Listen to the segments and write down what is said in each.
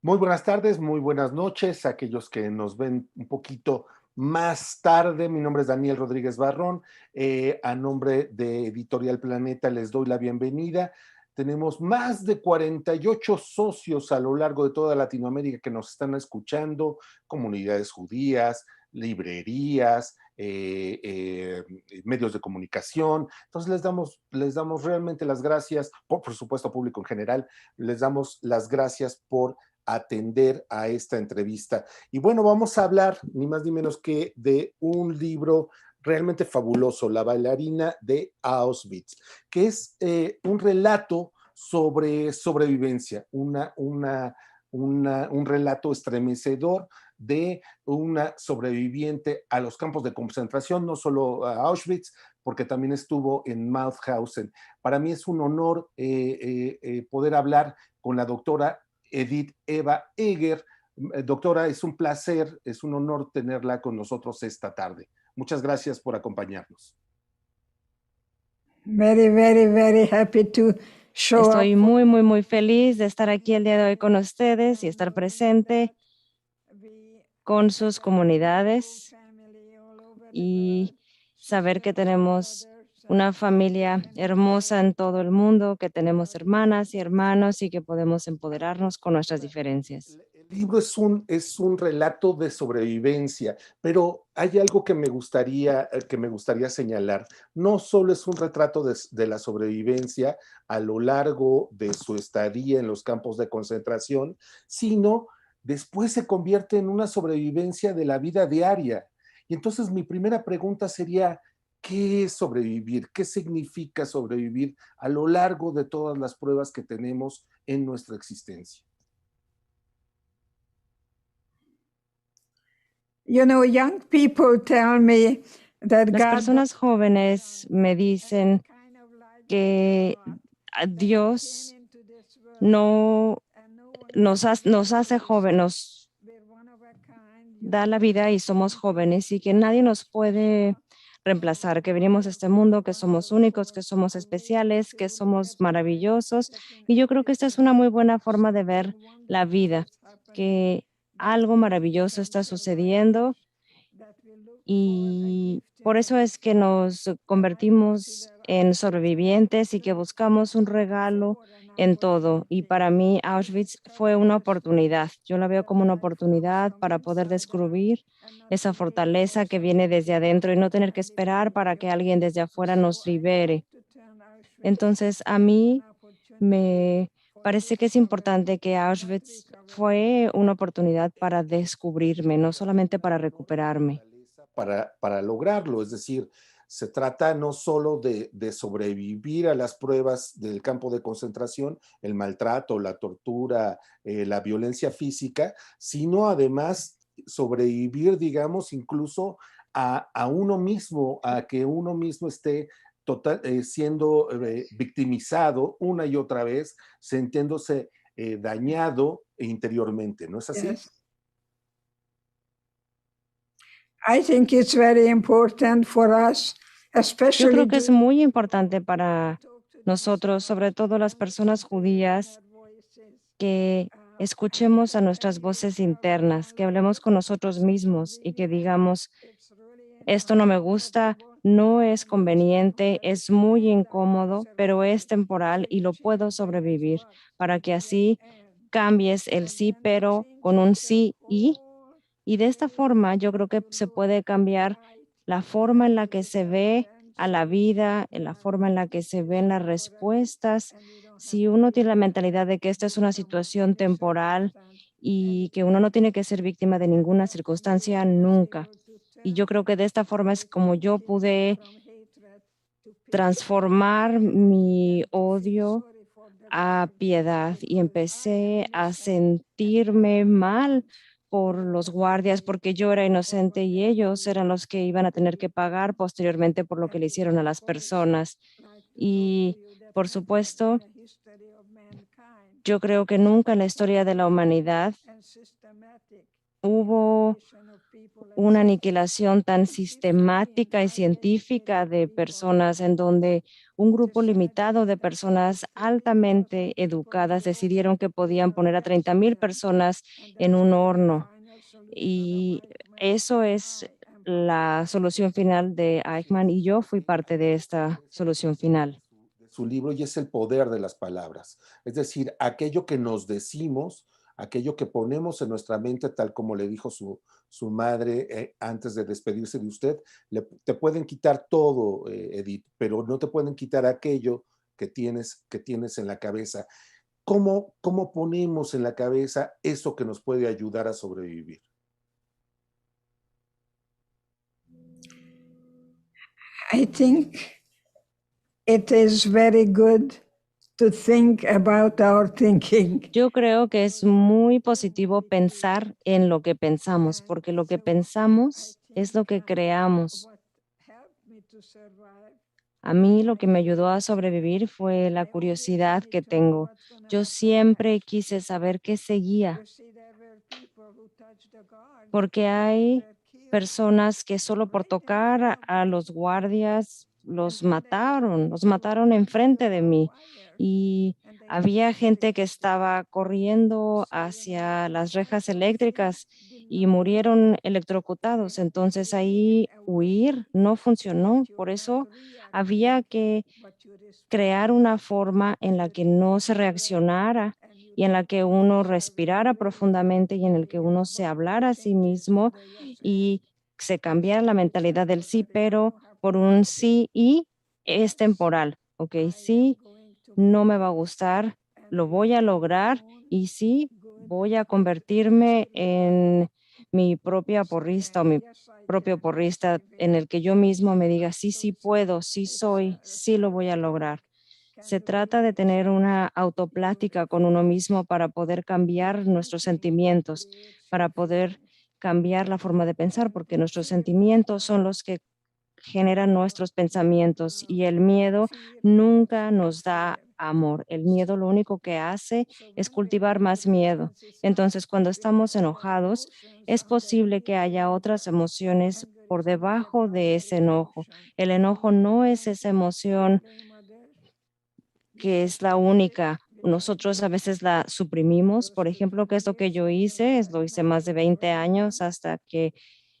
Muy buenas tardes, muy buenas noches a aquellos que nos ven un poquito más tarde. Mi nombre es Daniel Rodríguez Barrón. A nombre de Editorial Planeta les doy la bienvenida. Tenemos más de 48 socios a lo largo de toda Latinoamérica que nos están escuchando, comunidades judías, librerías, medios de comunicación. Entonces les damos realmente las gracias, por supuesto, público en general, les damos las gracias por atender a esta entrevista. Y bueno, vamos a hablar ni más ni menos que de un libro realmente fabuloso, La bailarina de Auschwitz, que es un relato sobre sobrevivencia, un relato estremecedor de una sobreviviente a los campos de concentración, no solo a Auschwitz, porque también estuvo en Mauthausen. Para mí es un honor poder hablar con la doctora Edith Eva Eger. Doctora, es un placer, es un honor tenerla con nosotros esta tarde. Muchas gracias por acompañarnos. Very, very, very happy to show Estoy up. muy feliz de estar aquí el día de hoy con ustedes y estar presente con sus comunidades y saber que tenemos una familia hermosa en todo el mundo, que tenemos hermanas y hermanos y que podemos empoderarnos con nuestras diferencias. El libro es un relato de sobrevivencia, pero hay algo que me gustaría señalar. No solo es un retrato de la sobrevivencia a lo largo de su estadía en los campos de concentración, sino después se convierte en una sobrevivencia de la vida diaria. Y entonces mi primera pregunta sería, ¿qué es sobrevivir? ¿Qué significa sobrevivir a lo largo de todas las pruebas que tenemos en nuestra existencia? You know, young people tell me that Las God personas jóvenes me dicen que Dios no nos hace jóvenes, nos da la vida y somos jóvenes y que nadie nos puede reemplazar, que venimos a este mundo, que somos únicos, que somos especiales, que somos maravillosos. Y yo creo que esta es una muy buena forma de ver la vida, que algo maravilloso está sucediendo y por eso es que nos convertimos en sobrevivientes y que buscamos un regalo en todo. Y para mí Auschwitz fue una oportunidad. Yo la veo como una oportunidad para poder descubrir esa fortaleza que viene desde adentro y no tener que esperar para que alguien desde afuera nos libere. Entonces, a mí me parece que es importante que Auschwitz fue una oportunidad para descubrirme, no solamente para recuperarme. Para lograrlo. Es decir, se trata no solo de sobrevivir a las pruebas del campo de concentración, el maltrato, la tortura, la violencia física, sino además sobrevivir, digamos, incluso a uno mismo, a que uno mismo esté siendo victimizado una y otra vez, sintiéndose dañado interiormente, ¿no es así? Yes. I think it's very important for us, Yo especially creo que es muy importante para nosotros, sobre todo las personas judías, que escuchemos a nuestras voces internas, que hablemos con nosotros mismos y que digamos, esto no me gusta, no es conveniente, es muy incómodo, pero es temporal y lo puedo sobrevivir, para que así cambies el sí, pero con un sí y de esta forma yo creo que se puede cambiar la forma en la que se ve a la vida, en la forma en la que se ven las respuestas. Si uno tiene la mentalidad de que esta es una situación temporal y que uno no tiene que ser víctima de ninguna circunstancia nunca. Y yo creo que de esta forma es como yo pude transformar mi odio a piedad y empecé a sentirme mal por los guardias porque yo era inocente y ellos eran los que iban a tener que pagar posteriormente por lo que le hicieron a las personas. Y por supuesto, yo creo que nunca en la historia de la humanidad hubo una aniquilación tan sistemática y científica de personas en donde un grupo limitado de personas altamente educadas decidieron que podían poner a 30,000 personas en un horno. Y eso es la solución final de Eichmann y yo fui parte de esta solución final. De su libro, y es el poder de las palabras. Es decir, aquello que nos decimos, aquello que ponemos en nuestra mente, tal como le dijo su madre antes de despedirse de usted, te pueden quitar todo, Edith, pero no te pueden quitar aquello que tienes en la cabeza. ¿Cómo ponemos en la cabeza eso que nos puede ayudar a sobrevivir? I think it is very good to think about our thinking. Yo creo que es muy positivo pensar en lo que pensamos, porque lo que pensamos es lo que creamos. A mí lo que me ayudó a sobrevivir fue la curiosidad que tengo. Yo siempre quise saber qué seguía, porque hay personas que solo por tocar a los guardias los mataron enfrente de mí. Y había gente que estaba corriendo hacia las rejas eléctricas y murieron electrocutados. Entonces ahí huir no funcionó. Por eso había que crear una forma en la que no se reaccionara y en la que uno respirara profundamente y en el que uno se hablara a sí mismo y se cambiara la mentalidad del sí, pero por un sí y es temporal, ¿ok? Sí, no me va a gustar, lo voy a lograr y sí, voy a convertirme en mi propia porrista o mi propio porrista en el que yo mismo me diga, sí, sí puedo, sí soy, sí lo voy a lograr. Se trata de tener una autoplática con uno mismo para poder cambiar nuestros sentimientos, para poder cambiar la forma de pensar, porque nuestros sentimientos son los que generan nuestros pensamientos y el miedo nunca nos da amor. El miedo lo único que hace es cultivar más miedo. Entonces, cuando estamos enojados, es posible que haya otras emociones por debajo de ese enojo. El enojo no es esa emoción que es la única. Nosotros a veces la suprimimos. Por ejemplo, ¿qué es lo que yo hice? Lo hice más de 20 años hasta que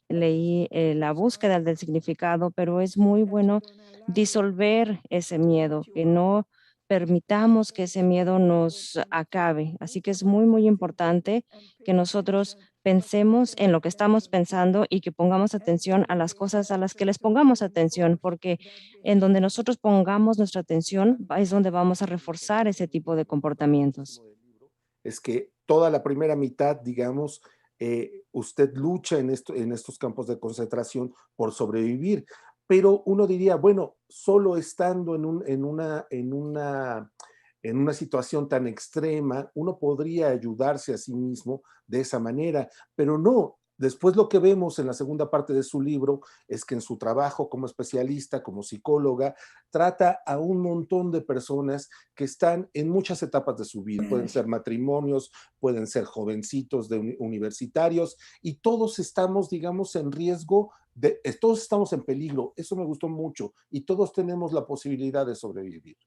leí La búsqueda del significado, pero es muy bueno disolver ese miedo, que no permitamos que ese miedo nos acabe. Así que es muy, muy importante que nosotros pensemos en lo que estamos pensando y que pongamos atención a las cosas a las que les pongamos atención, porque en donde nosotros pongamos nuestra atención es donde vamos a reforzar ese tipo de comportamientos. Es que toda la primera mitad, digamos, usted lucha en estos campos de concentración por sobrevivir, pero uno diría, bueno, solo estando en una situación tan extrema, uno podría ayudarse a sí mismo de esa manera, pero no. Después lo que vemos en la segunda parte de su libro es que en su trabajo como especialista, como psicóloga, trata a un montón de personas que están en muchas etapas de su vida. Pueden ser matrimonios, pueden ser jovencitos universitarios y todos estamos, digamos, en riesgo, todos estamos en peligro. Eso me gustó mucho y todos tenemos la posibilidad de sobrevivir.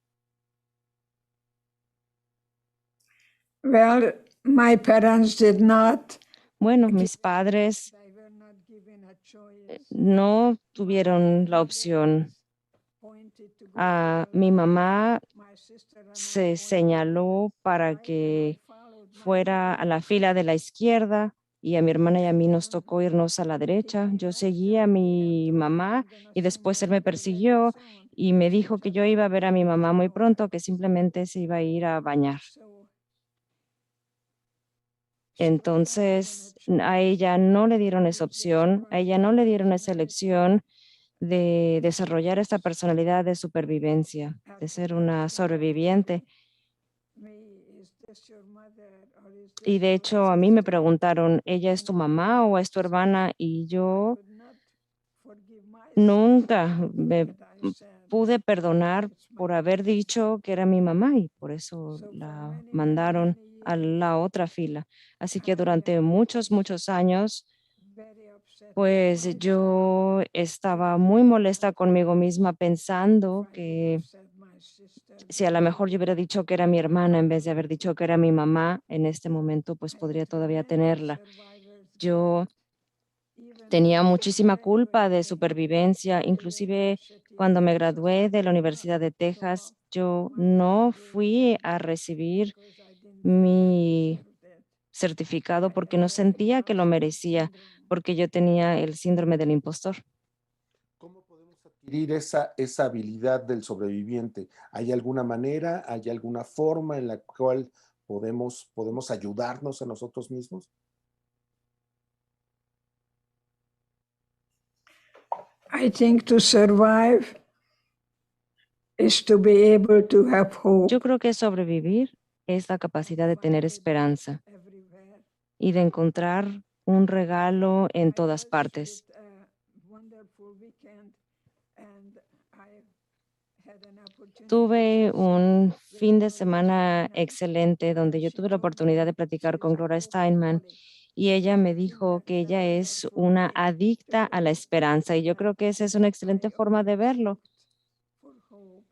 Well, my parents did not. Bueno, mis padres no tuvieron la opción. A mi mamá se señaló para que fuera a la fila de la izquierda y a mi hermana y a mí nos tocó irnos a la derecha. Yo seguí a mi mamá y después él me persiguió y me dijo que yo iba a ver a mi mamá muy pronto, que simplemente se iba a ir a bañar. Entonces, a ella no le dieron esa opción, a ella no le dieron esa elección de desarrollar esta personalidad de supervivencia, de ser una sobreviviente. Y de hecho, a mí me preguntaron, ¿ella es tu mamá o es tu hermana? Y yo nunca me pude perdonar por haber dicho que era mi mamá y por eso la mandaron a la otra fila. Así que durante muchos, muchos años pues yo estaba muy molesta conmigo misma pensando que si a lo mejor yo hubiera dicho que era mi hermana en vez de haber dicho que era mi mamá, en este momento pues podría todavía tenerla. Yo tenía muchísima culpa de supervivencia, inclusive cuando me gradué de la Universidad de Texas, yo no fui a recibir mi certificado porque no sentía que lo merecía, porque yo tenía el síndrome del impostor. ¿Cómo podemos adquirir esa habilidad del sobreviviente? ¿Hay alguna manera, hay alguna forma en la cual podemos ayudarnos a nosotros mismos? I think to survive is to be able to have Yo hope creo que sobrevivir es la capacidad de tener esperanza everywhere. y de encontrar un regalo en I todas was partes. with a wonderful weekend and I had an opportunity to Tuve speak un with fin de Gloria semana Steinem. excelente donde yo She tuve la told me oportunidad de that platicar she's con a Gloria Steinman hopaholic. y ella And me I think dijo que that's a ella es wonderful una way to adicta a la live. esperanza y yo creo que esa es una And excelente I forma de always verlo, looked for hope.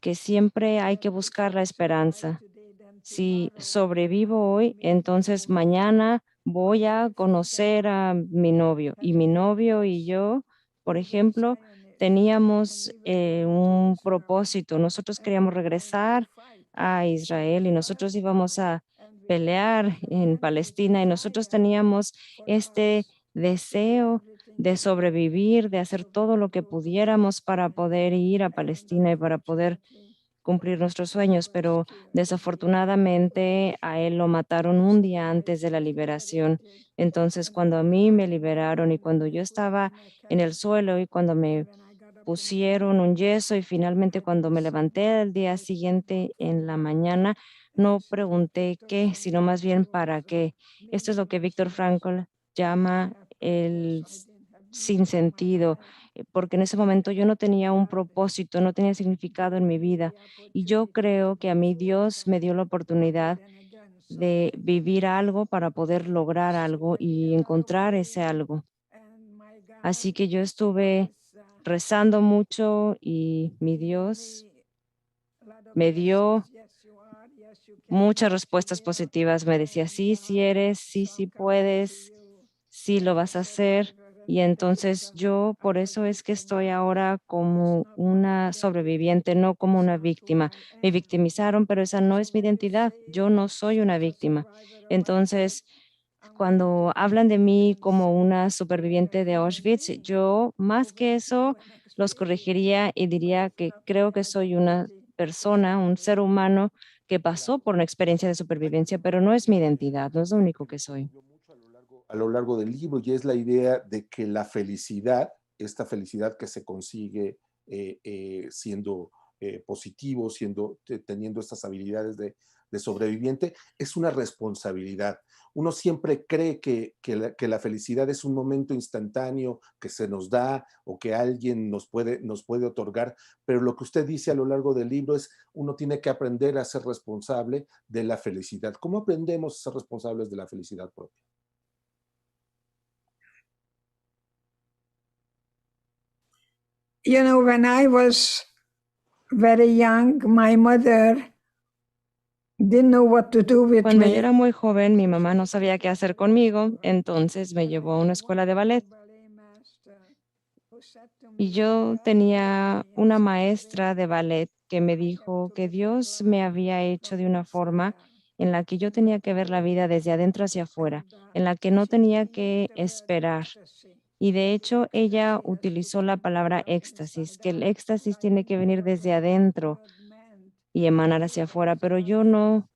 que siempre hay That que if buscar la I survive esperanza. today, then Si tomorrow I sobrevivo will hoy, meet my entonces boyfriend. mañana voy My a boyfriend and conocer I a mi novio y had a mi novio y purpose. yo, por We were ejemplo, Zionists and teníamos we were going to un Israel propósito. Nosotros and we queríamos were going to regresar fight a for Israel y nosotros íbamos Palestine a and we were pelear going to en end this Palestina y nosotros desire teníamos for este us to do deseo everything de we could sobrevivir, de hacer so we todo lo could que go to pudiéramos para Palestine. poder ir a And Palestina y para poder unfortunately, cumplir nuestros he sueños, was pero killed the day before desafortunadamente a él lo mataron un so día when I antes de la was liberación. liberated Entonces, and I cuando a was mí me lying liberaron y down and cuando they yo put me estaba in a en el casket, suelo y cuando and me when I got up in the pusieron un morning, yeso y finalmente I cuando didn't me say, levanté "Mom, el día thank you, siguiente Mom, en for la what?" mañana, And no this is what pregunté Viktor qué, sino Frankl más bien para chose qué. Esto es lo que Víctor meaninglessness. Frankl I didn't llama have purpose. el I didn't have sin meaning in my sentido, life. porque en ese And momento yo no thank tenía un God propósito, no tenía he significado en mi gave me vida. the Y yo opportunity to creo que a go mí through Dios me dio la something oportunidad again and again. So de vivir algo para poder lograr algo I y did a lot of encontrar ese praying, algo. and my God Así que yo estuve has rezando mucho y mi given Dios me a lot of me dio yeses. Yes, you are. Yes, you can. muchas Yes, you respuestas will. positivas. Me decía, And sí, sí eres, sí, so sí I'm coming to puedes, you sí lo as a vas a hacer. survivor, and Y I praise entonces God. yo I por eso es que overcame estoy it. ahora It's como not my una identity. sobreviviente, no como It's una not who víctima. I Me am. victimizaron, pero esa no So es mi when you identidad. say Yo no soy una she's a víctima. survivor of Auschwitz, Entonces, I'm going to cuando take hablan de you mí and como say una you're a superviviente de human Auschwitz, being yo más who que went through eso an los experience, corregiría y but diría it's que not creo my que soy una identity to persona, un ser survive. humano que pasó Claro. por una experiencia de Hay una supervivencia, pero no es frase mi identidad, no es lo único que me que soy. conmovió mucho a lo largo del libro y es la idea de que la felicidad, esta felicidad que se consigue siendo positivo, teniendo estas habilidades de sobreviviente, es una responsabilidad. Uno siempre cree que la felicidad es un momento instantáneo que se nos da o que alguien nos puede otorgar, pero lo que usted dice a lo largo del libro es uno tiene que aprender a ser responsable de la felicidad. ¿Cómo aprendemos a ser responsables de la felicidad propia? You know, when I was very young, my mother didn't know what to do with Cuando yo me. era muy joven, mi mamá no sabía qué hacer conmigo, entonces me And I llevó a had una a escuela de wonderful ballet. ballet master who said to Y me that yo God made tenía me in una such a maestra way de ballet que me I have dijo to que live it Dios me life había hecho from de una forma inside out. en la que yo tenía que ver la vida desde adentro hacia afuera, And en la que no she tenía used que the word esperar. ecstasy. Y de hecho, ella Ecstasy has to utilizó la come palabra from éxtasis, inside que el out. éxtasis I tiene que didn't know venir what desde that adentro word meant y emanar hacia until I afuera, was in pero yo Auschwitz. no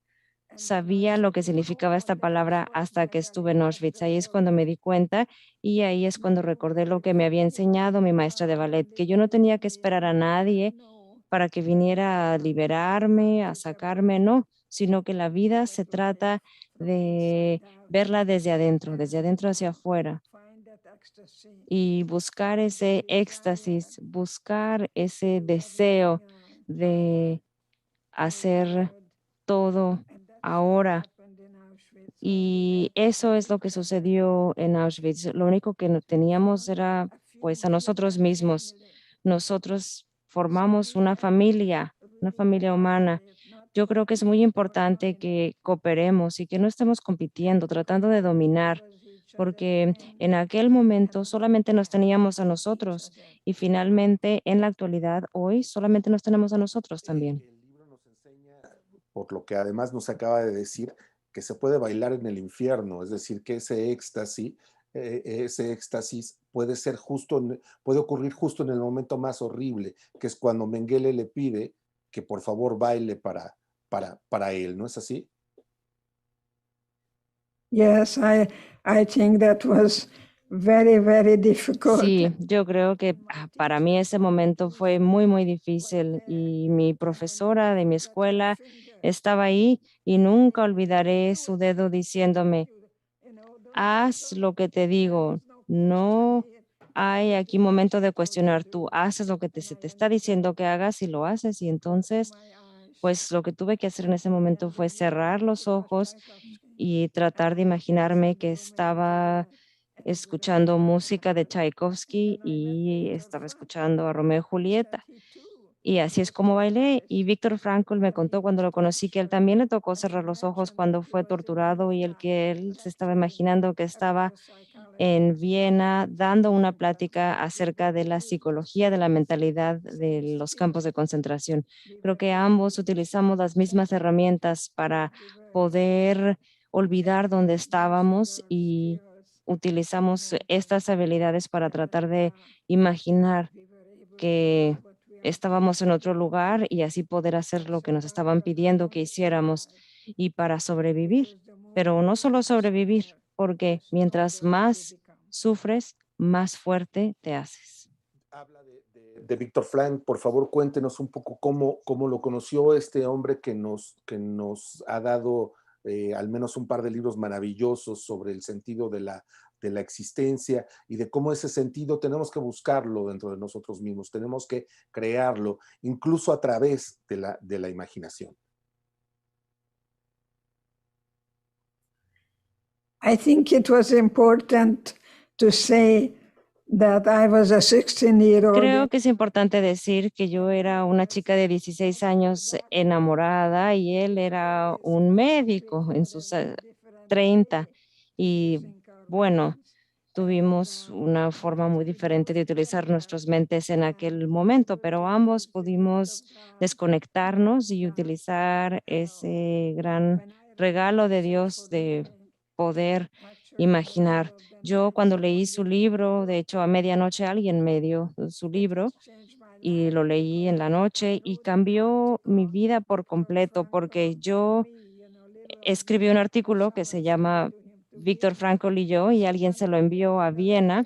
And then I sabía lo said, que significaba oh, esta that's palabra what hasta my que estuve ballet en Auschwitz. master Ahí es told cuando me me. di cuenta y ahí es Now cuando you recordé lo live que me había freely enseñado mi maestra de ballet, and que live yo no tenía que openly esperar a nadie and know para que that viniera a liberarme, a life is sacarme, about no, sino que la vida how se to live trata from de inside out verla desde and adentro hacia afuera find that ecstasy y buscar and that ese desire éxtasis, buscar ese to do everything deseo de in His hacer Word. todo And that's what ahora happened in Auschwitz. Y eso es lo que sucedió en Auschwitz. Lo único que no teníamos era pues a nosotros mismos. Nosotros formamos una familia humana. Yo creo que es muy importante que cooperemos y que no estemos compitiendo, tratando de dominar, porque en aquel momento solamente nos teníamos a nosotros y finalmente en la actualidad, hoy, solamente nos tenemos a nosotros también. El libro nos enseña, por lo que además nos acaba de decir, que se puede bailar en el infierno, es decir, que ese éxtasis puede ser puede ocurrir justo en el momento más horrible, que es cuando Mengele le pide que por favor baile para él, ¿no es así? Yes, I think that was very, very difficult. Sí, yo creo que para mí ese momento fue muy, muy difícil y mi profesora de mi escuela estaba ahí y nunca olvidaré su dedo diciéndome, haz lo que te digo, no hay aquí momento de cuestionar, tú haces lo que se te está diciendo que hagas y lo haces y entonces, pues lo que tuve que hacer en ese momento fue cerrar los ojos y tratar de imaginarme que estaba escuchando música de Tchaikovsky y estaba escuchando a Romeo y Julieta. Y así es como bailé. Y Víctor Frankl me contó cuando lo conocí que él también le tocó cerrar los ojos cuando fue torturado y el que él se estaba imaginando que estaba en Viena dando una plática acerca de la psicología, de la mentalidad de los campos de concentración. Creo que ambos utilizamos las mismas herramientas para poder olvidar dónde estábamos y utilizamos estas habilidades para tratar de imaginar que estábamos en otro lugar y así poder hacer lo que nos estaban pidiendo que hiciéramos y para sobrevivir. Pero no solo sobrevivir, porque mientras más sufres, más fuerte te haces. Habla de Víctor Frank, por favor cuéntenos un poco cómo lo conoció este hombre que nos ha dado al menos un par de libros maravillosos sobre el sentido de la existencia y de cómo ese sentido tenemos que buscarlo dentro de nosotros mismos, tenemos que crearlo, incluso a través de la imaginación. I think it was important to say that I was a 16-year-old. Creo que es importante decir que yo era una chica de 16 años enamorada y él era un médico en sus 30. Y bueno, tuvimos una forma muy diferente de utilizar nuestras mentes en aquel momento, pero ambos pudimos desconectarnos y utilizar ese gran regalo de Dios de poder imaginar. Yo cuando leí su libro, de hecho a medianoche alguien me dio su libro y lo leí en la noche y cambió mi vida por completo porque yo escribí un artículo que se llama Víctor Frankl y yo y alguien se lo envió a Viena.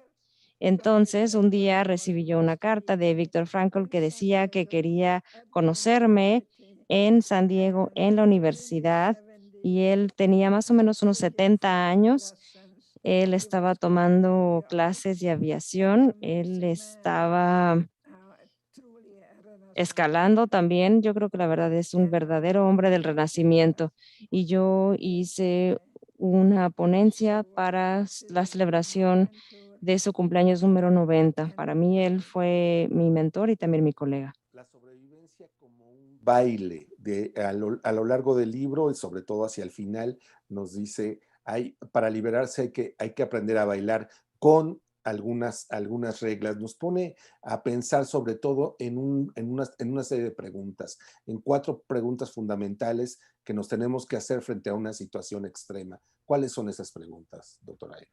Entonces, un día recibí yo una carta de Víctor Frankl que decía que quería conocerme en San Diego, en la universidad, y él tenía más o menos unos 70 años. Él estaba tomando clases de aviación, él estaba escalando también. Yo creo que la verdad es un verdadero hombre del Renacimiento. Y yo hice una ponencia para la celebración de su cumpleaños número 90. Para mí él fue mi mentor y también mi colega. La sobrevivencia como un baile a lo largo del libro y sobre todo hacia el final nos dice, para liberarse hay que aprender a bailar con algunas reglas. Nos pone a pensar sobre todo en una serie de preguntas, en 4 preguntas fundamentales que nos tenemos que hacer frente a una situación extrema. ¿Cuáles son esas preguntas, doctora Eva?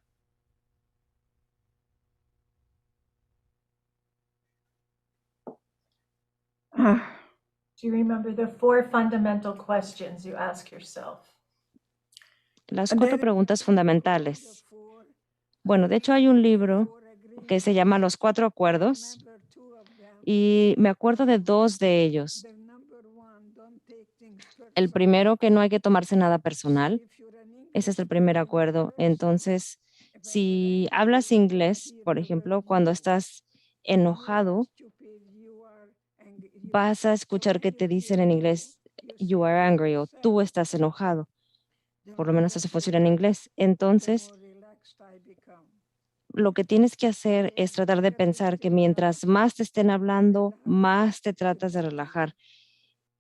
Ah, Do you remember the 4 fundamental questions you ask yourself? Las 4 preguntas fundamentales. Bueno, de hecho hay un libro que se llama Los 4 acuerdos y me acuerdo de 2 de ellos. El primero, que no hay que tomarse nada personal. Ese es el primer acuerdo. Entonces, si hablas inglés, por ejemplo, cuando estás enojado, vas a escuchar que te dicen en inglés, you are angry o tú estás enojado. Por lo menos así funciona en inglés. Entonces, lo que tienes que hacer es tratar de pensar que mientras más te estén hablando, más te tratas de relajar.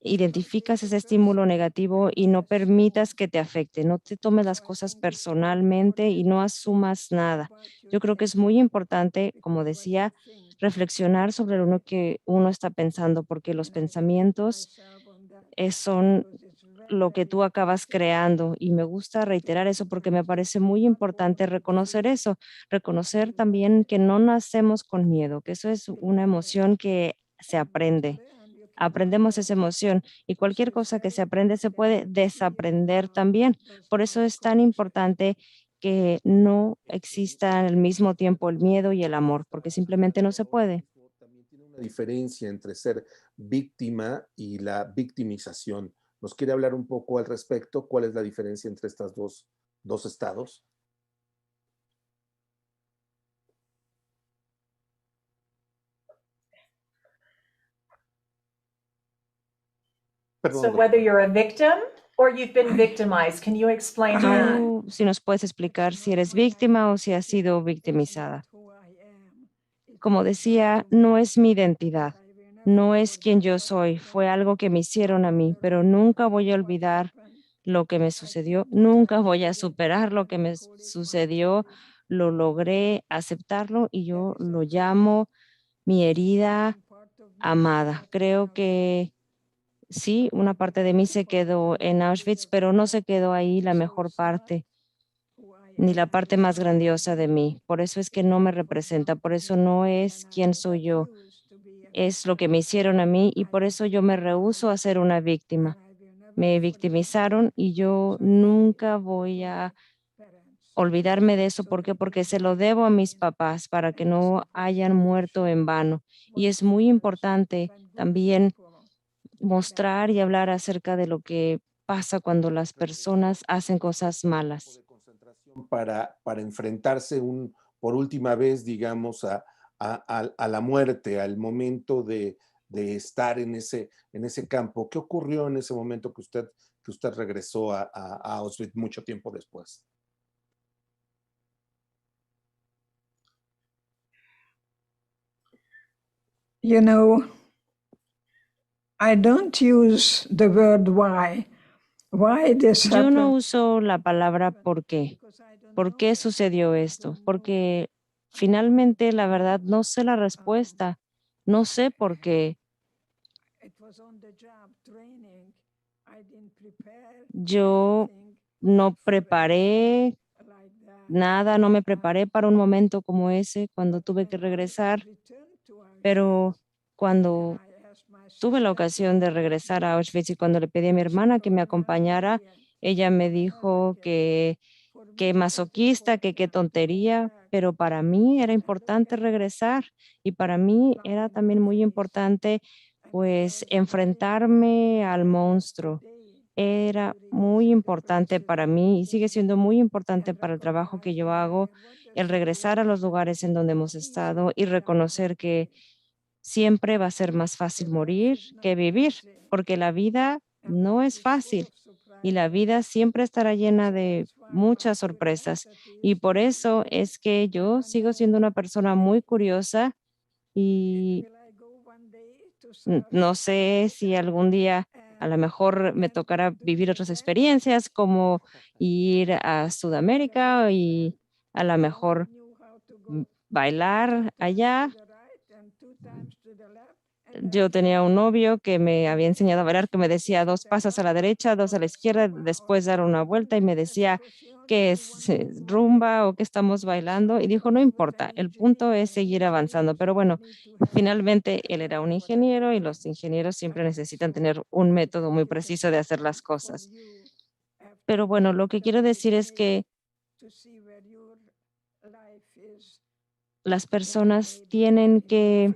Identificas ese estímulo negativo y no permitas que te afecte. No te tomes las cosas personalmente y no asumas nada. Yo creo que es muy importante, como decía, reflexionar sobre lo que uno está pensando, porque los pensamientos son lo que tú acabas creando. Y me gusta reiterar eso porque me parece muy importante reconocer eso, reconocer también que no nacemos con miedo, que eso es una emoción que se aprende. Aprendemos esa emoción y cualquier cosa que se aprende se puede desaprender también. Por eso es tan importante que no exista al mismo tiempo el miedo y el amor, porque simplemente no se puede. También tiene una diferencia entre ser víctima y la victimización. ¿Nos quiere hablar un poco al respecto? ¿Cuál es la diferencia entre estas dos estados? So Perdón, whether doctora. you're a victim or you've been victimized, can you explain that? Tú, si nos puedes explicar si eres víctima o si has sido victimizada. Como decía, no es mi identidad, no es quien yo soy, fue algo que me hicieron a mí, pero nunca voy a olvidar lo que me sucedió, nunca voy a superar lo que me sucedió, lo logré aceptarlo y yo lo llamo mi herida amada. Creo que sí, una parte de mí se quedó en Auschwitz, pero no se quedó ahí la mejor parte ni la parte más grandiosa de mí. Por eso es que no me representa, por eso no es quién soy yo, es lo que me hicieron a mí y por eso yo me rehúso a ser una víctima. Me victimizaron y yo nunca voy a olvidarme de eso. ¿Por qué? Porque se lo debo a mis papás para que no hayan muerto en vano. Y es muy importante también mostrar y hablar acerca de lo que pasa cuando las personas hacen cosas malas. De concentración para enfrentarse por última vez, digamos, a la muerte, al momento de estar en ese campo. ¿Qué ocurrió en ese momento que usted regresó a Auschwitz mucho tiempo después? You know, I don't use the word why. Why this Yo no happened? uso la palabra por qué. ¿Por qué sucedió esto? Porque finalmente, la verdad, no sé la respuesta. No sé por qué. It was on the job training. I didn't prepare Yo anything no for a preparé job like that. nada, no me preparé para un momento como ese cuando tuve que regresar, Returned to pero Auschwitz, cuando I asked my tuve la sister ocasión de regresar a Auschwitz y cuando le pedí a mi hermana que me acompañara, ella me dijo que qué masoquista, que qué tontería, pero para mí era importante regresar y para mí era también muy importante pues enfrentarme al monstruo. Era muy importante para mí y sigue siendo muy importante para el trabajo que yo hago, el regresar a los lugares en donde hemos estado y reconocer que siempre va a ser más fácil morir que vivir, porque la vida no es fácil y la vida siempre estará llena de muchas sorpresas. Y por eso es que yo sigo siendo una persona muy curiosa y no sé si algún día a lo mejor me tocará vivir otras experiencias como ir a Sudamérica y a lo mejor bailar allá. Yo tenía un novio que me había enseñado a bailar, que me decía 2 pasos a la derecha, 2 a la izquierda, después dar una vuelta y me decía que es rumba o que estamos bailando y dijo, no importa, el punto es seguir avanzando. Pero bueno, finalmente él era un ingeniero y los ingenieros siempre necesitan tener un método muy preciso de hacer las cosas. Pero bueno, lo que quiero decir es que las personas tienen que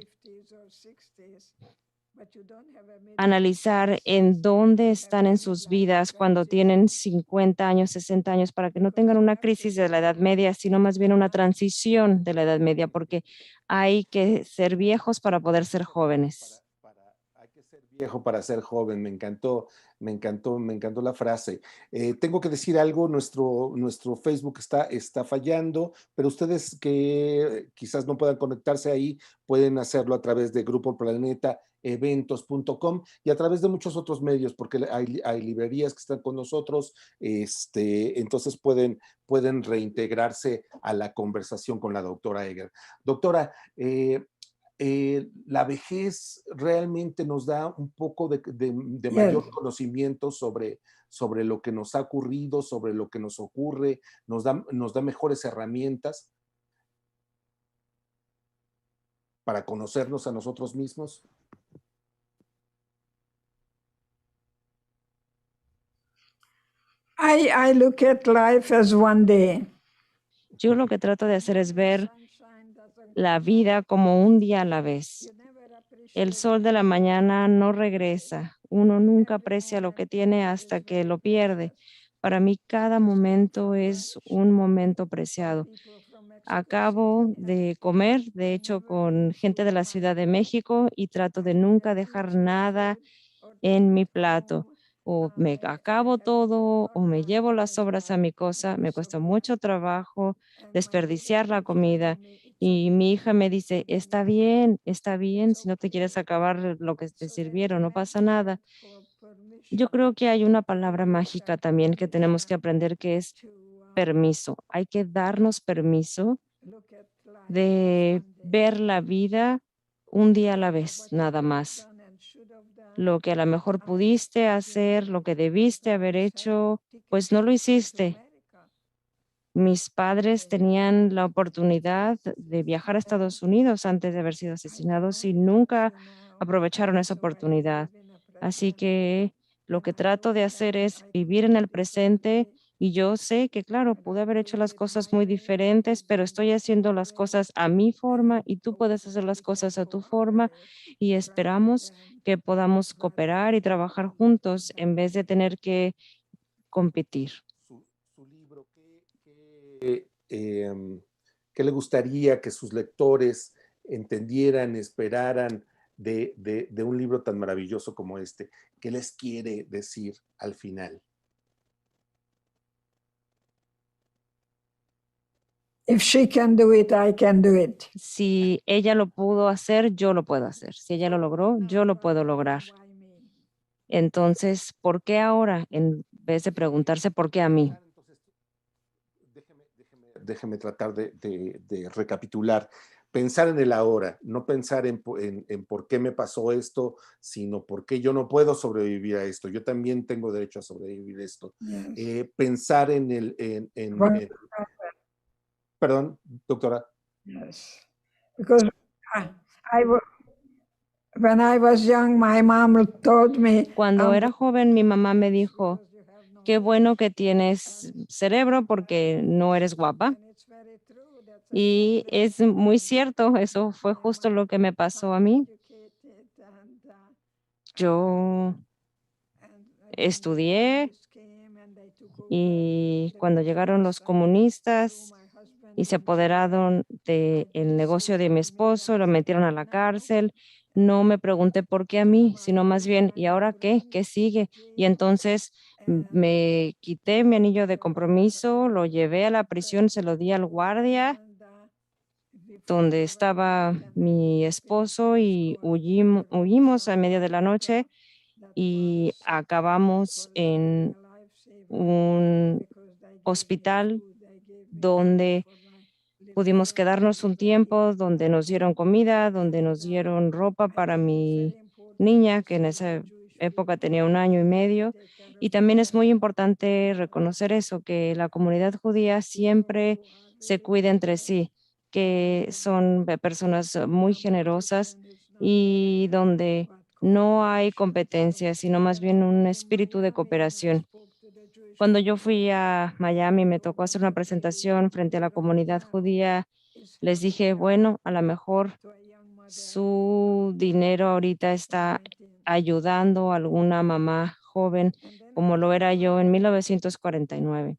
analizar en dónde están en sus vidas cuando tienen 50 años, 60 años, para que no tengan una crisis de la edad media, sino más bien una transición de la edad media, porque hay que ser viejos para poder ser jóvenes. Hay que ser viejo para ser joven, me encantó, me encantó la frase. Tengo que decir algo, nuestro Facebook está fallando, pero ustedes que quizás no puedan conectarse ahí, pueden hacerlo a través de Grupo Planeta eventos.com y a través de muchos otros medios, porque hay librerías que están con nosotros, entonces pueden reintegrarse a la conversación con la doctora Eger. Doctora, la vejez realmente nos da un poco de Yes. mayor conocimiento sobre lo que nos ha ocurrido, sobre lo que nos ocurre, nos da mejores herramientas para conocernos a nosotros mismos. I look at life as one day. Yo lo que trato de hacer es ver la vida como un día a la vez. El sol de la mañana no regresa. Uno nunca aprecia lo que tiene hasta que lo pierde. Para mí, cada momento es un momento preciado. Acabo de comer, de hecho, con gente de la Ciudad de México y trato de nunca dejar nada en mi plato. O me acabo todo o me llevo las sobras a mi cosa. Me cuesta mucho trabajo desperdiciar la comida. Y mi hija me dice, está bien, si no te quieres acabar lo que te sirvieron, no pasa nada. Yo creo que hay una palabra mágica también que tenemos que aprender que es permiso. Hay que darnos permiso de ver la vida un día a la vez, nada más. Lo que a lo mejor pudiste hacer, lo que debiste haber hecho, pues no lo hiciste. Mis padres tenían la oportunidad de viajar a Estados Unidos antes de haber sido asesinados y nunca aprovecharon esa oportunidad. Así que lo que trato de hacer es vivir en el presente y yo sé que, claro, pude haber hecho las cosas muy diferentes, pero estoy haciendo las cosas a mi forma y tú puedes hacer las cosas a tu forma y esperamos que podamos cooperar y trabajar juntos en vez de tener que competir. Su libro, ¿qué le gustaría que sus lectores entendieran, esperaran de un libro tan maravilloso como este? ¿Qué les quiere decir al final? If she can do it, I can do it. Si ella lo pudo hacer, yo lo puedo hacer. Si ella lo logró, yo lo puedo lograr. Entonces, ¿por qué ahora? En vez de preguntarse por qué a mí. Entonces, déjeme tratar de recapitular. Pensar en el ahora, no pensar en por qué me pasó esto, sino por qué yo no puedo sobrevivir a esto. Yo también tengo derecho a sobrevivir a esto. Yes. Pensar perdón, doctora. Yes. Because when I was young, my mom told me, Cuando era joven, mi mamá me dijo, qué bueno que tienes cerebro porque no eres guapa. Y es muy cierto, eso fue justo lo que me pasó a mí. Yo estudié y cuando llegaron los comunistas y se apoderaron del negocio de mi esposo, lo metieron a la cárcel. No me pregunté por qué a mí, sino más bien, ¿y ahora qué? ¿Qué sigue? Y entonces me quité mi anillo de compromiso, lo llevé a la prisión, se lo di al guardia donde estaba mi esposo y huimos a medio de la noche y acabamos en un hospital donde pudimos quedarnos un tiempo, donde nos dieron comida, donde nos dieron ropa para mi niña, que en esa época tenía 1 año y medio. Y también es muy importante reconocer eso, que la comunidad judía siempre se cuida entre sí, que son personas muy generosas y donde no hay competencia, sino más bien un espíritu de cooperación. Cuando yo fui a Miami, me tocó hacer una presentación frente a la comunidad judía. Les dije, bueno, a lo mejor su dinero ahorita está ayudando a alguna mamá joven, como lo era yo en 1949.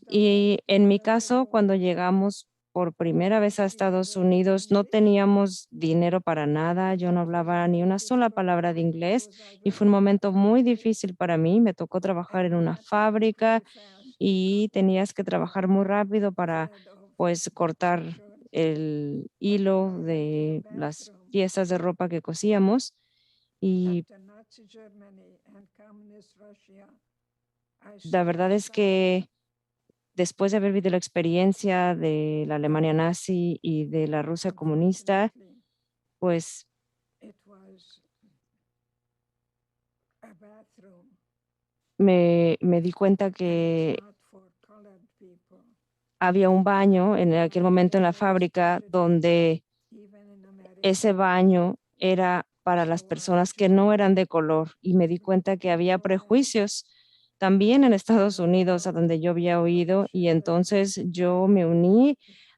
Y en mi caso, cuando llegamos, por primera vez a Estados Unidos. No teníamos dinero para nada. Yo no hablaba ni una sola palabra de inglés y fue un momento muy difícil para mí. Me tocó trabajar en una fábrica y tenías que trabajar muy rápido para pues cortar el hilo de las piezas de ropa que cosíamos. Y la verdad es que después de haber vivido la experiencia de la Alemania nazi y de la Rusia comunista, pues me di cuenta que había un baño en aquel momento en la fábrica donde ese baño era para las personas que no eran de color y me di cuenta que había prejuicios también en Estados Unidos a donde yo había oído y entonces yo me uní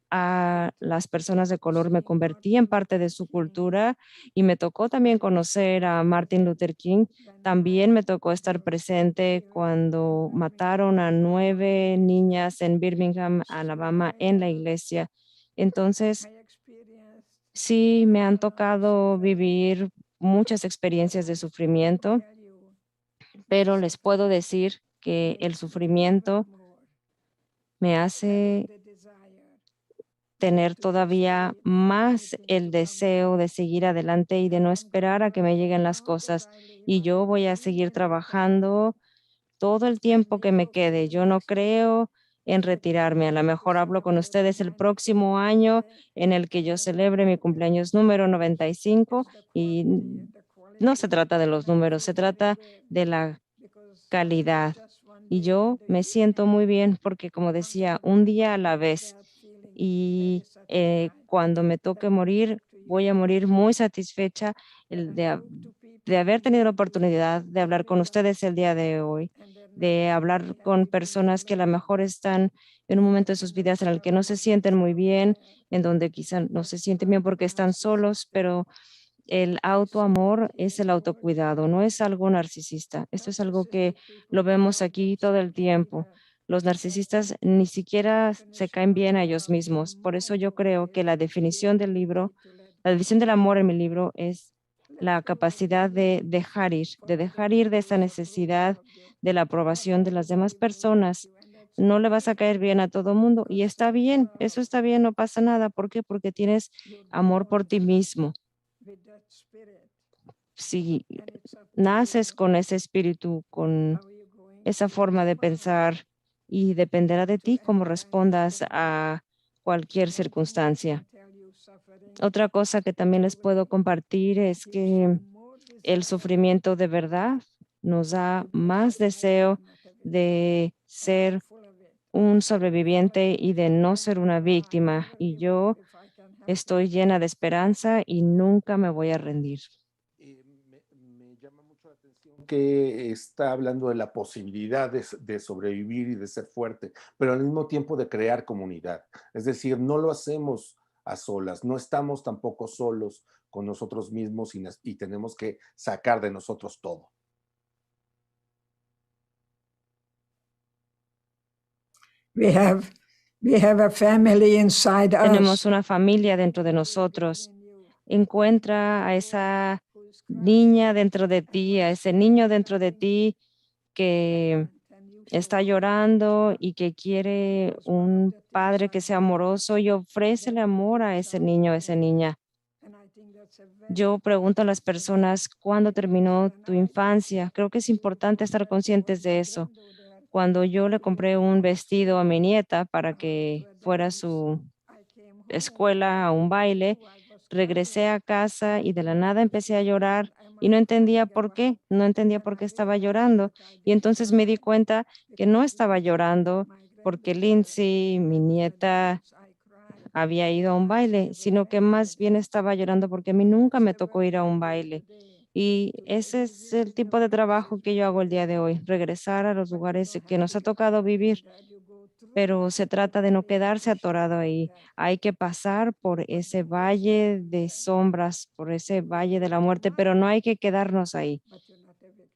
a las personas de color, me convertí en parte de su cultura y me tocó también conocer a Martin Luther King. También me tocó estar presente cuando mataron a 9 niñas en Birmingham, Alabama, en la iglesia. Entonces, sí, me han tocado vivir muchas experiencias de sufrimiento, pero les puedo decir que el sufrimiento me hace tener todavía más el deseo de seguir adelante y de no esperar a que me lleguen las cosas. Y yo voy a seguir trabajando todo el tiempo que me quede. Yo no creo en retirarme. A lo mejor hablo con ustedes el próximo año en el que yo celebre mi cumpleaños número 95 y no se trata de los números, se trata de la calidad. Y yo me siento muy bien porque, como decía, un día a la vez. Y cuando me toque morir, voy a morir muy satisfecha de haber tenido la oportunidad de hablar con ustedes el día de hoy, de hablar con personas que a lo mejor están en un momento de sus vidas en el que no se sienten muy bien, en donde quizá no se sienten bien porque están solos, pero el autoamor es el autocuidado, no es algo narcisista. Esto es algo que lo vemos aquí todo el tiempo. Los narcisistas ni siquiera se caen bien a ellos mismos. Por eso yo creo que la definición del libro, la definición del amor en mi libro es la capacidad de dejar ir de esa necesidad de la aprobación de las demás personas. No le vas a caer bien a todo mundo y está bien, eso está bien, no pasa nada. ¿Por qué? Porque tienes amor por ti mismo. Si naces con ese espíritu, con esa forma de pensar y dependerá de ti cómo respondas a cualquier circunstancia. Otra cosa que también les puedo compartir es que el sufrimiento de verdad nos da más deseo de ser un sobreviviente y de no ser una víctima. Y yo estoy llena de esperanza y nunca me voy a rendir. Me llama mucho la atención que está hablando de la posibilidad de sobrevivir y de ser fuerte, pero al mismo tiempo de crear comunidad. Es decir, no lo hacemos a solas, no estamos tampoco solos con nosotros mismos y tenemos que sacar de nosotros todo. We have a family inside Tenemos us. una familia dentro de nosotros. Encuentra a esa niña dentro de ti, a ese niño dentro de ti que está llorando y que quiere un padre que sea amoroso y ofrécele amor a ese niño, a esa niña. Yo pregunto a las personas, ¿cuándo terminó tu infancia? Creo que es importante estar conscientes de eso. Cuando yo le compré un vestido a mi nieta para que fuera a su escuela, a un baile, regresé a casa y de la nada empecé a llorar y no entendía por qué, no entendía por qué estaba llorando. Y entonces me di cuenta que no estaba llorando porque Lindsay, mi nieta, había ido a un baile, sino que más bien estaba llorando porque a mí nunca me tocó ir a un baile. Y ese es el tipo de trabajo que yo hago el día de hoy, regresar a los lugares que nos ha tocado vivir, pero se trata de no quedarse atorado ahí. Hay que pasar por ese valle de sombras, por ese valle de la muerte, pero no hay que quedarnos ahí.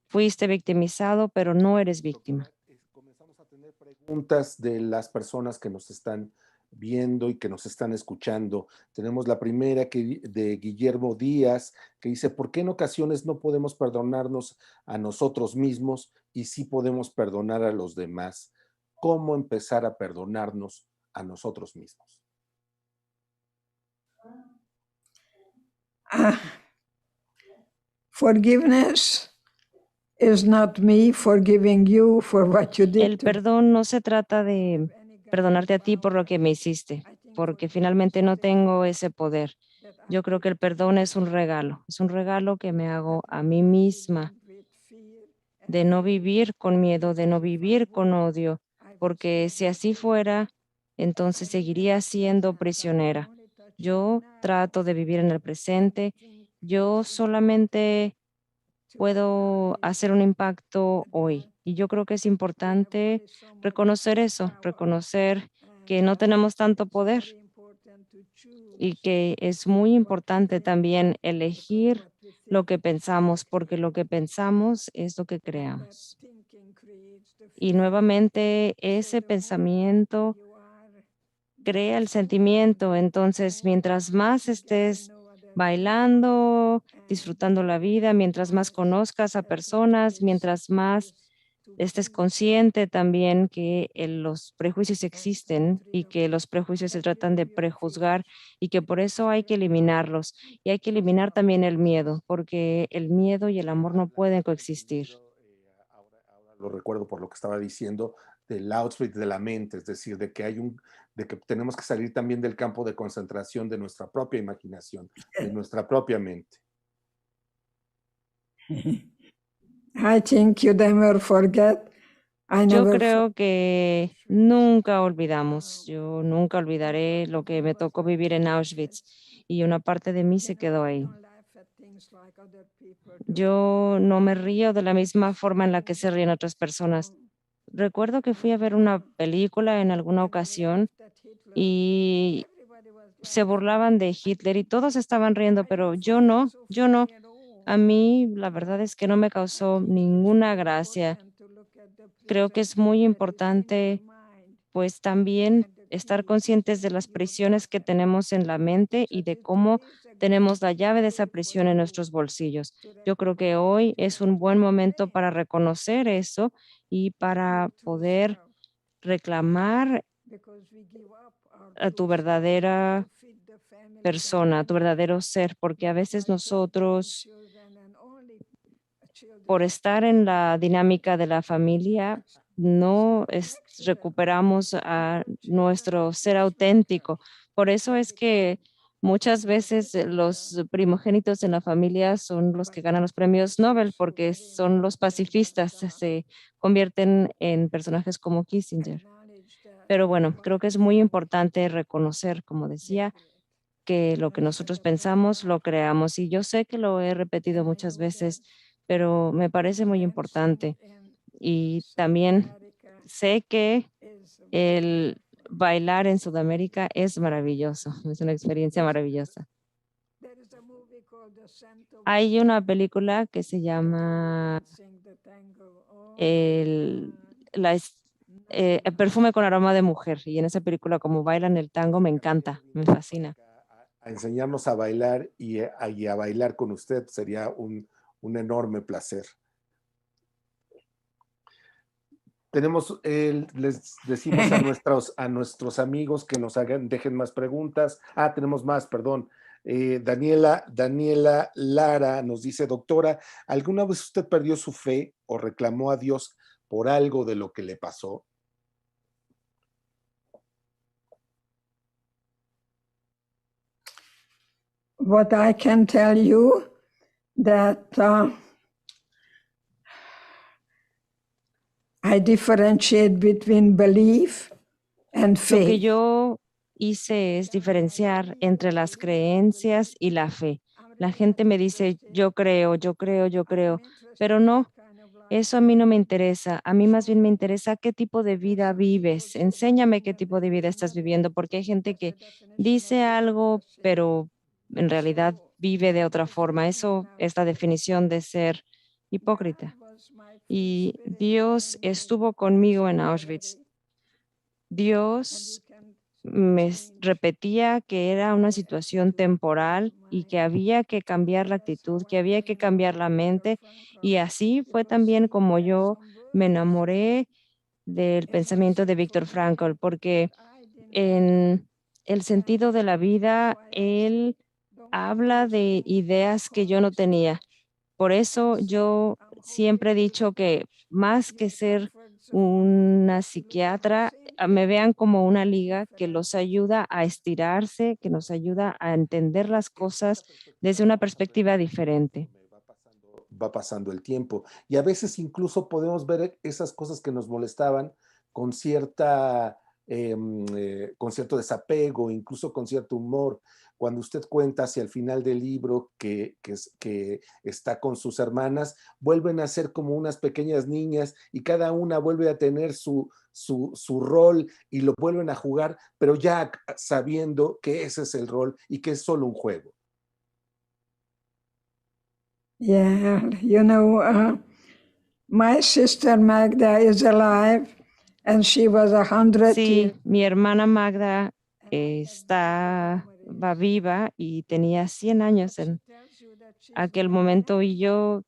Fuiste victimizado, pero no eres víctima. Comenzamos a tener preguntas de las personas que nos están viendo y que nos están escuchando. Tenemos la primera de Guillermo Díaz, que dice, ¿por qué en ocasiones no podemos perdonarnos a nosotros mismos y sí podemos perdonar a los demás? ¿Cómo empezar a perdonarnos a nosotros mismos? Forgiveness is not me forgiving you for what you did El to me. perdón no se trata de perdonarte a ti por lo que me hiciste, porque finalmente no tengo ese poder. Yo creo que el perdón es un regalo que me hago a mí misma, de no vivir con miedo, de no vivir con odio, porque si así fuera, entonces seguiría siendo prisionera. Yo trato de vivir en el presente, yo solamente puedo hacer un impacto hoy. Y yo creo que es importante reconocer eso, reconocer que no tenemos tanto poder y que es muy importante también elegir lo que pensamos, porque lo que pensamos es lo que creamos. Y nuevamente ese pensamiento crea el sentimiento. Entonces, mientras más estés bailando, disfrutando la vida, mientras más conozcas a personas, mientras más estés consciente también que los prejuicios existen y que los prejuicios se tratan de prejuzgar y que por eso hay que eliminarlos. Y hay que eliminar también el miedo, porque el miedo y el amor no pueden coexistir. Ahora lo recuerdo por lo que estaba diciendo del Auschwitz de la mente, es decir, de que tenemos que salir también del campo de concentración de nuestra propia imaginación, de nuestra propia mente. I think you never forget. Yo creo que nunca olvidamos, yo nunca olvidaré lo que me tocó vivir en Auschwitz y una parte de mí se quedó ahí. Yo no me río de la misma forma en la que se ríen otras personas. Recuerdo que fui a ver una película en alguna ocasión y se burlaban de Hitler y todos estaban riendo, pero yo no. A mí la verdad es que no me causó ninguna gracia. Creo que es muy importante, pues también estar conscientes de las prisiones que tenemos en la mente y de cómo tenemos la llave de esa prisión en nuestros bolsillos. Yo creo que hoy es un buen momento para reconocer eso y para poder reclamar a tu verdadera persona, a tu verdadero ser, porque a veces nosotros, por estar en la dinámica de la familia, no recuperamos a nuestro ser auténtico. Por eso es que muchas veces los primogénitos en la familia son los que ganan los premios Nobel, porque son los pacifistas, se convierten en personajes como Kissinger. Pero bueno, creo que es muy importante reconocer, como decía, que lo que nosotros pensamos lo creamos. Y yo sé que lo he repetido muchas veces, pero me parece muy importante. Y también sé que el bailar en Sudamérica es maravilloso, es una experiencia maravillosa. Hay una película que se llama el, El perfume con aroma de mujer y en esa película como bailan el tango me encanta, me fascina. A enseñarnos a bailar y a bailar con usted sería un enorme placer. Les decimos a nuestros amigos que nos dejen más preguntas. Tenemos más, perdón. Daniela Lara nos dice, doctora, ¿alguna vez usted perdió su fe o reclamó a Dios por algo de lo que le pasó? What I can tell you that I differentiate between belief and Lo que faith. yo hice es diferenciar entre las creencias y la fe. La gente me dice, yo creo, yo creo, yo creo, pero no, eso a mí no me interesa. A mí más bien me interesa qué tipo de vida vives. Enséñame qué tipo de vida estás viviendo, porque hay gente que dice algo, pero en realidad vive de otra forma. Eso es la definición de ser hipócrita. Y Dios estuvo conmigo en Auschwitz. Dios repetía que era una situación temporal y que había que cambiar la actitud, que había que cambiar la mente. Y así fue también como yo me enamoré del pensamiento de Víctor Frankl, porque en el sentido de la vida, él habla de ideas que yo no tenía. Por eso yo siempre he dicho que más que ser una psiquiatra, me vean como una liga que los ayuda a estirarse, que nos ayuda a entender las cosas desde una perspectiva diferente. Va pasando el tiempo y a veces incluso podemos ver esas cosas que nos molestaban con con cierto desapego, incluso con cierto humor. Cuando usted cuenta hacia el final del libro que está con sus hermanas, vuelven a ser como unas pequeñas niñas y cada una vuelve a tener su rol y lo vuelven a jugar, pero ya sabiendo que ese es el rol y que es solo un juego. Yeah, my sister Magda is alive, and she was 100 Sí, years. mi hermana Magda va viva y tenía 100 años en aquel momento y yo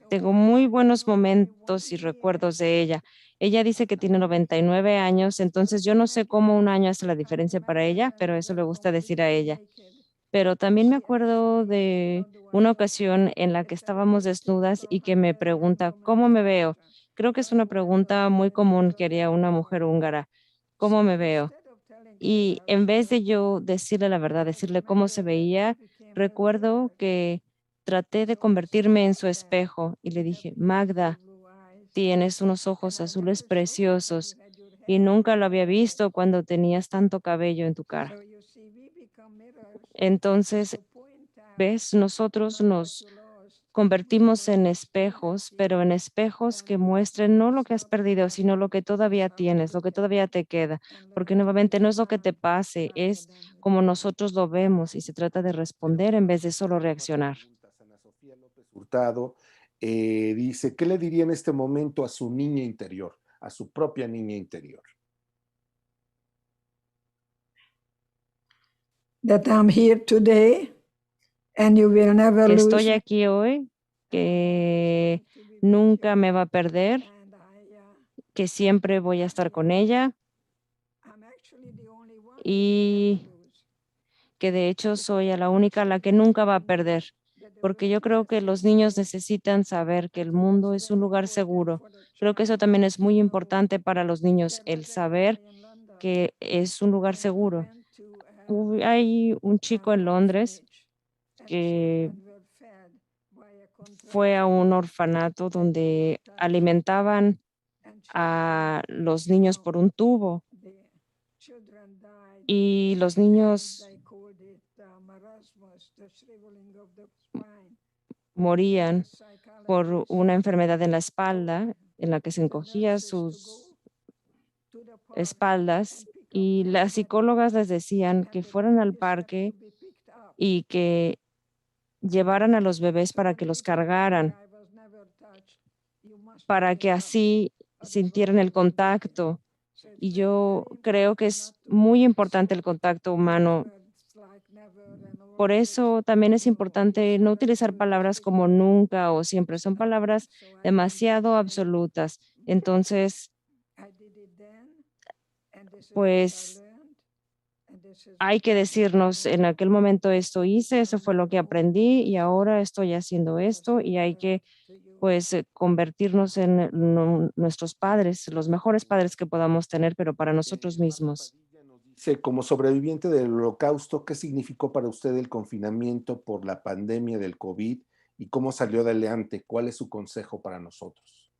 tengo muy buenos momentos y recuerdos de ella. Ella dice que tiene 99 años, entonces yo no sé cómo un año hace la diferencia para ella, pero eso le gusta decir a ella. Pero también me acuerdo de una ocasión en la que estábamos desnudas y que me pregunta, ¿cómo me veo? Creo que es una pregunta muy común que haría una mujer húngara. ¿Cómo me veo? Y en vez de yo decirle la verdad, decirle cómo se veía, recuerdo que traté de convertirme en su espejo y le dije, Magda, tienes unos ojos azules preciosos y nunca lo había visto cuando tenías tanto cabello en tu cara. Entonces, ves, nosotros nos convertimos en espejos, pero en espejos que muestren no lo que has perdido, sino lo que todavía tienes, lo que todavía te queda, porque nuevamente no es lo que te pase, es como nosotros lo vemos y se trata de responder en vez de solo reaccionar. Ana Sofía López Hurtado dice, ¿qué le diría en este momento a su niña interior, a su propia niña interior? That I'm here today, and you will never Que lose estoy me. aquí hoy, que nunca me va a perder, And que siempre voy a estar con ella I'm actually the only one y lose. que de hecho soy a la única a la que nunca va a perder, porque yo creo que los niños necesitan saber que el mundo es un lugar seguro. Creo que eso también es muy importante para los niños, el saber que es un lugar seguro. Hay un chico en Londres que fue a un orfanato donde alimentaban a los niños por un tubo y los niños morían por una enfermedad en la espalda en la que se encogía sus espaldas y las psicólogas les decían que fueran al parque y que llevaran a los bebés para que los cargaran, para que así sintieran el contacto. Y yo creo que es muy importante el contacto humano. Por eso también es importante no utilizar palabras como nunca o siempre. Son palabras demasiado absolutas. Entonces, pues hay que decirnos, en aquel momento esto hice, eso fue lo que aprendí y ahora estoy haciendo esto y hay que pues convertirnos en nuestros padres, los mejores padres que podamos tener, pero para nosotros mismos. Dice, como sobreviviente del Holocausto, ¿qué significó para usted el confinamiento por la pandemia del COVID y cómo salió adelante? ¿Cuál es su consejo para nosotros?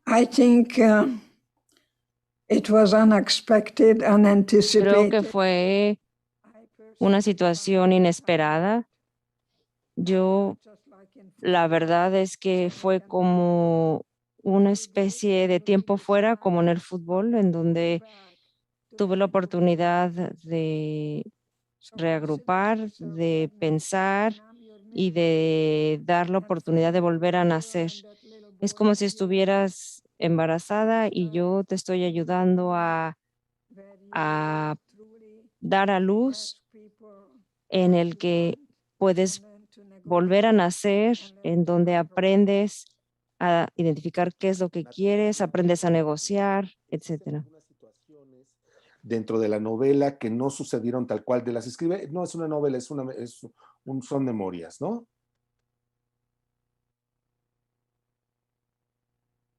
I think it was unexpected, Creo que unanticipated. fue una situación inesperada. Yo, la verdad es que fue como una especie de tiempo fuera, como en el fútbol, en donde tuve la oportunidad de reagrupar, de pensar y de dar la oportunidad de volver a nacer. Es como si estuvieras embarazada y yo te estoy ayudando a dar a luz en el que puedes volver a nacer, en donde aprendes a identificar qué es lo que quieres, aprendes a negociar, etcétera. Algunas situaciones dentro de la novela que no sucedieron tal cual de las escribe. No es una novela, son memorias, ¿no?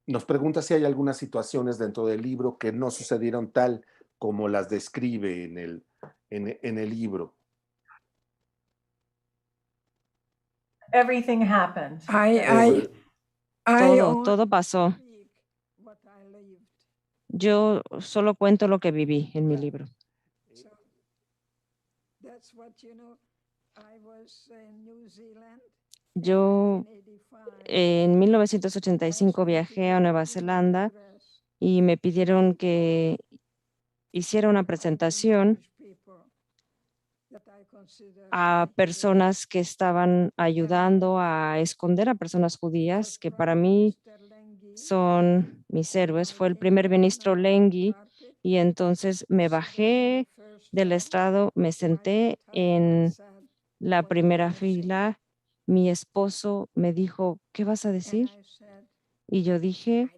Nos pregunta si hay algunas situaciones dentro del libro que no sucedieron tal como las describe en el libro. Everything happened. I Todo pasó. speak what I lived. Yo solo cuento lo que viví en mi libro. So that's what I was in New Zealand Yo in 1985. en 1985 viajé a Nueva Zelanda y me pidieron que hiciera una presentación a personas que estaban ayudando a esconder a personas judías, que para mí son mis héroes. Fue el primer ministro Lengi y entonces me bajé del estrado, me senté en la primera fila. Mi esposo me dijo, ¿qué vas a decir? Y yo dije,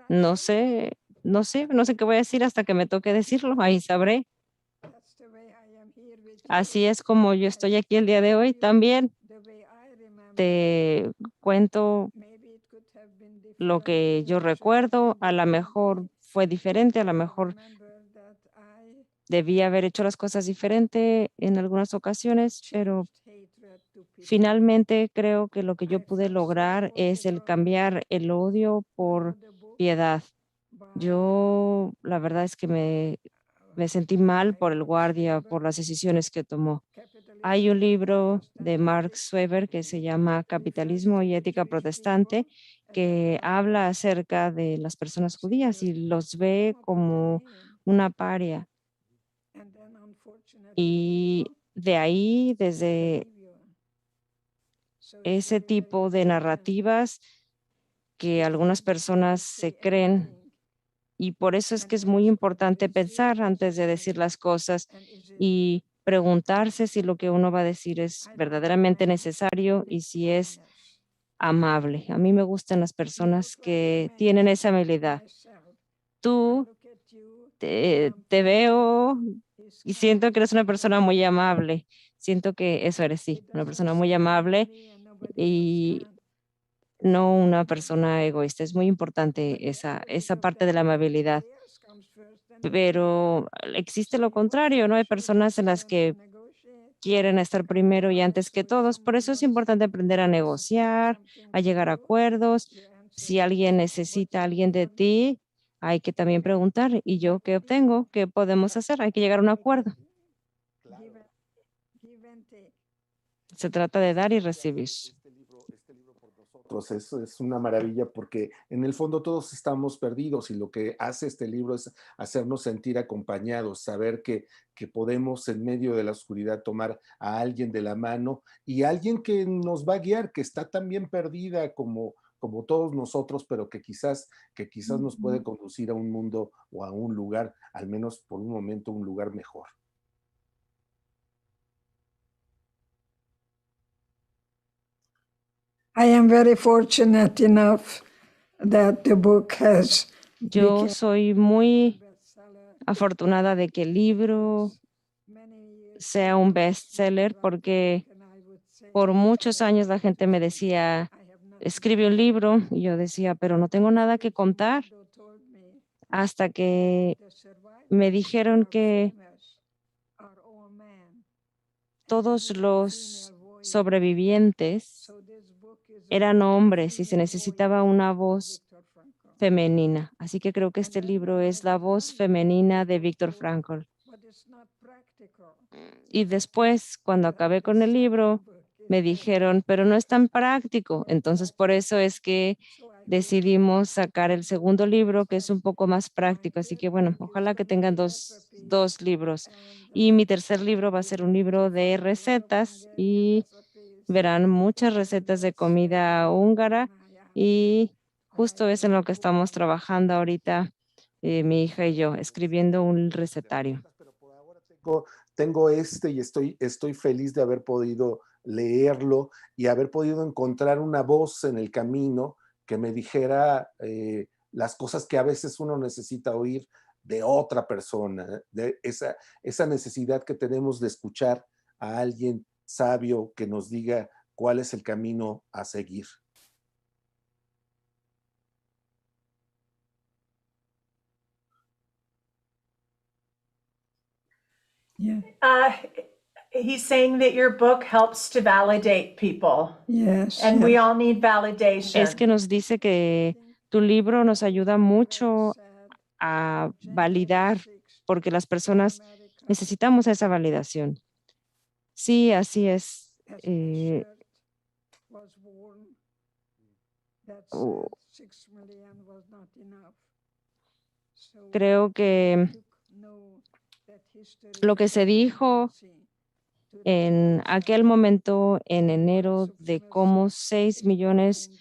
no sé, no sé qué voy a decir hasta que me toque decirlo, ahí sabré. Así es como yo estoy aquí el día de hoy también. Te cuento lo que yo recuerdo, a lo mejor fue diferente, a lo mejor debí haber hecho las cosas diferente en algunas ocasiones, pero finalmente creo que lo que yo pude lograr es el cambiar el odio por piedad. Yo, la verdad es que me sentí mal por el guardia, por las decisiones que tomó. Hay un libro de Mark Sweber que se llama Capitalismo y Ética Protestante, que habla acerca de las personas judías y los ve como una paria. Y de ahí, desde ese tipo de narrativas que algunas personas se creen, y por eso es que es muy importante pensar antes de decir las cosas y preguntarse si lo que uno va a decir es verdaderamente necesario y si es amable. A mí me gustan las personas que tienen esa habilidad. Tú te veo y siento que eres una persona muy amable. Siento que eso eres, sí, una persona muy amable y no una persona egoísta. Es muy importante esa parte de la amabilidad. Pero existe lo contrario, ¿no? Hay personas en las que quieren estar primero y antes que todos. Por eso es importante aprender a negociar, a llegar a acuerdos. Si alguien necesita a alguien de ti, hay que también preguntar, ¿y yo qué obtengo? ¿Qué podemos hacer? Hay que llegar a un acuerdo. Se trata de dar y recibir. Este libro por nosotros es una maravilla porque en el fondo todos estamos perdidos y lo que hace este libro es hacernos sentir acompañados, saber que podemos en medio de la oscuridad tomar a alguien de la mano y alguien que nos va a guiar, que está también perdida como todos nosotros, pero que quizás nos puede conducir a un mundo o a un lugar, al menos por un momento, un lugar mejor. I am very fortunate enough that the book has Yo soy muy afortunada de que el libro sea un bestseller porque por muchos años la gente me decía, escribe un libro, y yo decía, pero no tengo nada que contar, hasta que me dijeron que todos los sobrevivientes eran hombres y se necesitaba una voz femenina. Así que creo que este libro es la voz femenina de Víctor Frankl. Y después, cuando acabé con el libro, me dijeron, pero no es tan práctico. Entonces, por eso es que decidimos sacar el segundo libro, que es un poco más práctico. Así que, bueno, ojalá que tengan dos libros. Y mi tercer libro va a ser un libro de recetas y verán muchas recetas de comida húngara y Justo es en lo que estamos trabajando ahorita, mi hija y yo, escribiendo un recetario. Pero por ahora tengo este y estoy feliz de haber podido leerlo y haber podido encontrar una voz en el camino que me dijera las cosas que a veces uno necesita oír de otra persona, de esa necesidad que tenemos de escuchar a alguien sabio que nos diga cuál es el camino a seguir. Yeah. He's saying that your book helps to validate people, Yes. and we yes. all need validation. Es que nos dice que tu libro nos ayuda mucho a validar, porque las personas necesitamos esa validación. Sí, así es. Oh, creo que lo que se dijo en aquel momento, en enero, de cómo 6 millones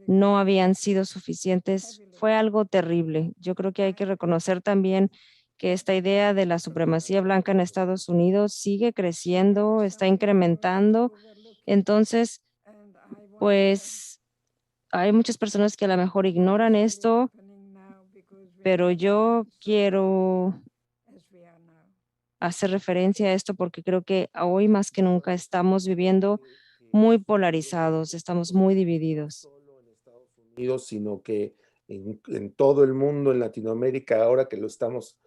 no habían sido suficientes, fue algo terrible. Yo creo que hay que reconocer también que esta idea de la supremacía blanca en Estados Unidos sigue creciendo, está incrementando. Entonces, pues hay muchas personas que a lo mejor ignoran esto, pero yo quiero hacer referencia a esto porque creo que hoy más que nunca estamos viviendo muy polarizados, estamos muy divididos. No solo en Estados Unidos, sino que en todo el mundo, en Latinoamérica, ahora que lo estamos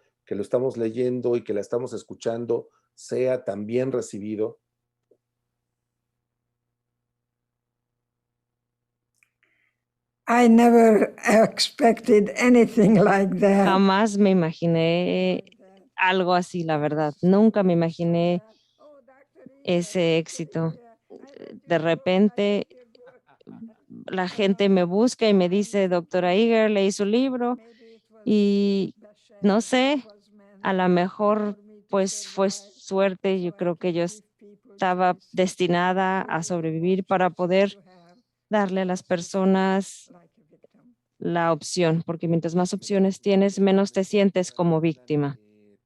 leyendo y que la estamos escuchando, sea también recibido. I never expected anything like that. Jamás me imaginé algo así, la verdad. Nunca me imaginé ese éxito. De repente la gente me busca y me dice, doctora Eager, leí su libro y no sé, a lo mejor pues fue suerte. Yo creo que yo estaba destinada a sobrevivir para poder darle a las personas la opción, porque mientras más opciones tienes, menos te sientes como víctima.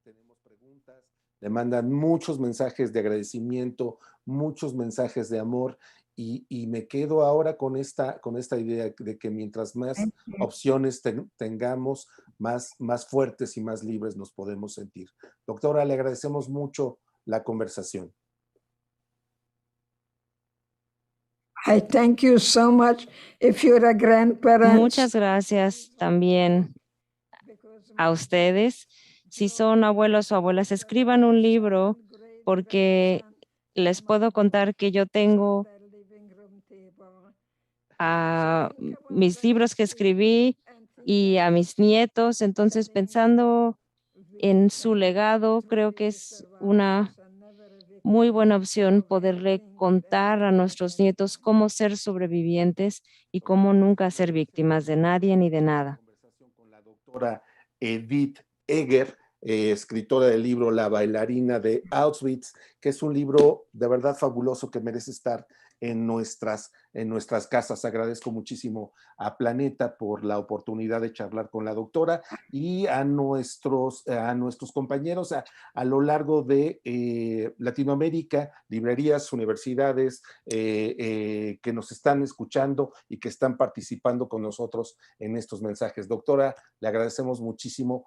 Tenemos preguntas, le mandan muchos mensajes de agradecimiento, muchos mensajes de amor y me quedo ahora con esta idea de que mientras más opciones tengamos, más fuertes y más libres nos podemos sentir. Doctora, le agradecemos mucho la conversación. I thank you so much. If you're a grandparent, Muchas gracias también a ustedes. Si son abuelos o abuelas, escriban un libro porque les puedo contar que yo tengo a mis libros que escribí y a mis nietos. Entonces, pensando en su legado, creo que es una muy buena opción poderle contar a nuestros nietos cómo ser sobrevivientes y cómo nunca ser víctimas de nadie ni de nada. Conversación con la doctora Edith Eger, escritora del libro La bailarina de Auschwitz, que es un libro de verdad fabuloso que merece estar en nuestras casas. Agradezco muchísimo a Planeta por la oportunidad de charlar con la doctora y a nuestros compañeros a lo largo de Latinoamérica, librerías, universidades que nos están escuchando y que están participando con nosotros en estos mensajes. Doctora, le agradecemos muchísimo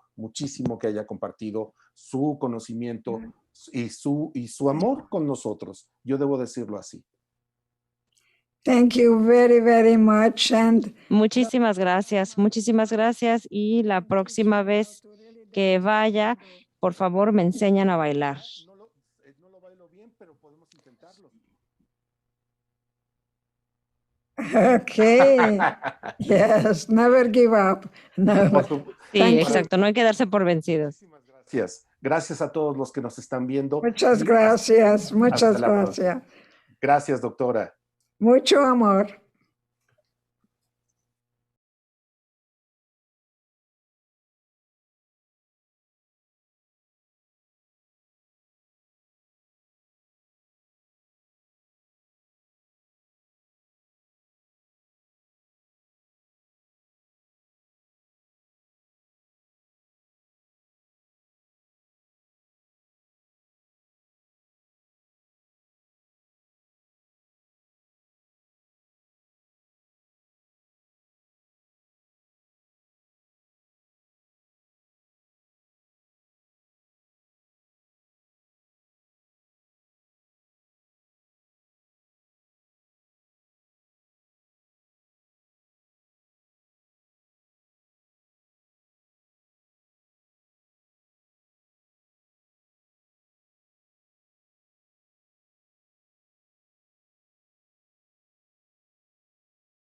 que haya compartido su conocimiento y su amor con nosotros. Yo debo decirlo así. thank you very, very much. And Muchísimas gracias y la próxima vez que vaya, por favor, me enseñan a bailar. No lo bailo bien, pero podemos intentarlo. okay, yes, never give up. No. Sí, Thank you. exacto, no hay que darse por vencidos. Muchísimas gracias. Gracias a todos los que nos están viendo. Muchas gracias, muchas Hasta la próxima. gracias. Gracias, doctora. Mucho amor.